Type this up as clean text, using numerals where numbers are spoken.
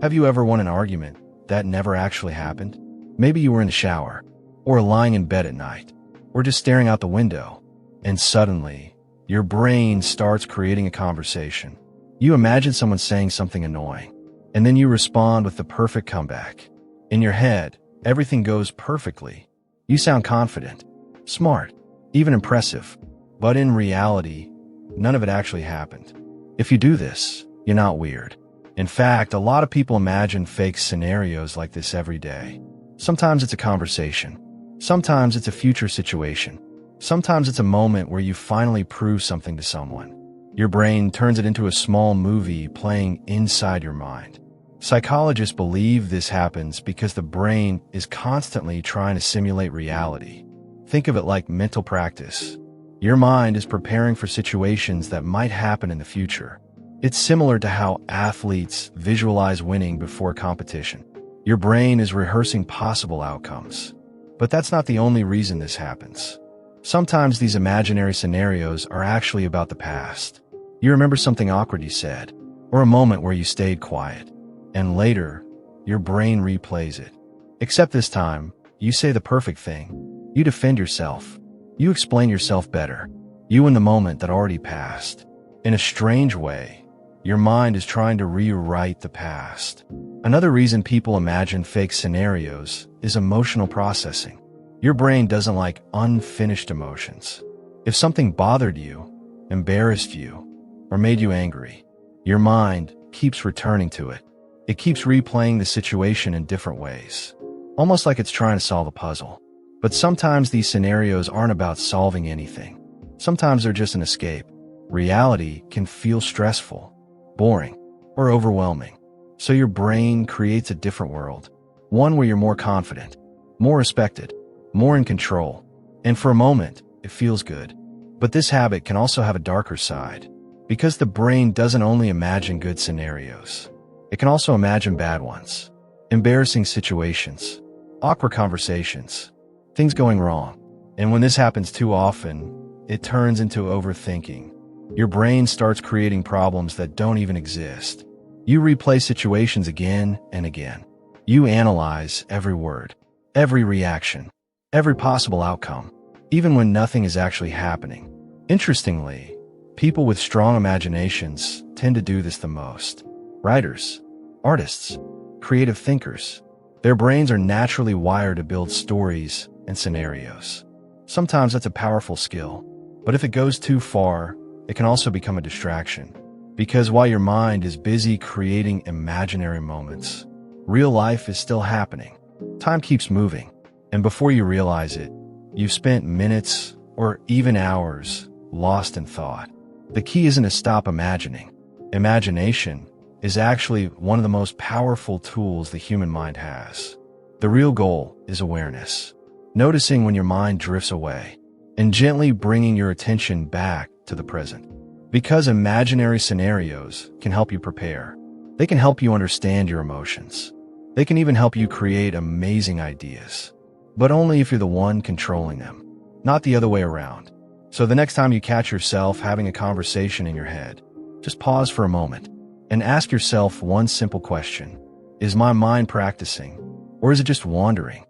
Have you ever won an argument that never actually happened? Maybe you were in the shower, or lying in bed at night, or just staring out the window, and suddenly, your brain starts creating a conversation. You imagine someone saying something annoying, and then you respond with the perfect comeback. In your head, everything goes perfectly. You sound confident, smart, even impressive. But in reality, none of it actually happened. If you do this, you're not weird. In fact, a lot of people imagine fake scenarios like this every day. Sometimes it's a conversation. Sometimes it's a future situation. Sometimes it's a moment where you finally prove something to someone. Your brain turns it into a small movie playing inside your mind. Psychologists believe this happens because the brain is constantly trying to simulate reality. Think of it like mental practice. Your mind is preparing for situations that might happen in the future. It's similar to how athletes visualize winning before competition. Your brain is rehearsing possible outcomes. But that's not the only reason this happens. Sometimes these imaginary scenarios are actually about the past. You remember something awkward you said, or a moment where you stayed quiet, and later, your brain replays it. Except this time, you say the perfect thing. You defend yourself. You explain yourself better. You in the moment that already passed. In a strange way, your mind is trying to rewrite the past. Another reason people imagine fake scenarios is emotional processing. Your brain doesn't like unfinished emotions. If something bothered you, embarrassed you, or made you angry, your mind keeps returning to it. It keeps replaying the situation in different ways, almost like it's trying to solve a puzzle. But sometimes these scenarios aren't about solving anything. Sometimes they're just an escape. Reality can feel stressful, boring, or overwhelming. So your brain creates a different world, one where you're more confident, more respected, more in control. And for a moment, it feels good. But this habit can also have a darker side, because the brain doesn't only imagine good scenarios. It can also imagine bad ones, embarrassing situations, awkward conversations, things going wrong. And when this happens too often, it turns into overthinking. Your brain starts creating problems that don't even exist. You replay situations again and again. You analyze every word, every reaction, every possible outcome, even when nothing is actually happening. Interestingly, people with strong imaginations tend to do this the most. Writers, artists, creative thinkers. Their brains are naturally wired to build stories and scenarios. Sometimes that's a powerful skill, but if it goes too far, it can also become a distraction. Because while your mind is busy creating imaginary moments, real life is still happening. Time keeps moving, and before you realize it, you've spent minutes or even hours lost in thought. The key isn't to stop imagining. Imagination is actually one of the most powerful tools the human mind has. The real goal is awareness, noticing when your mind drifts away, and gently bringing your attention back to the present. Because imaginary scenarios can help you prepare. They can help you understand your emotions. They can even help you create amazing ideas. But only if you're the one controlling them, not the other way around. So the next time you catch yourself having a conversation in your head, just pause for a moment and ask yourself one simple question. Is my mind practicing, or is it just wandering?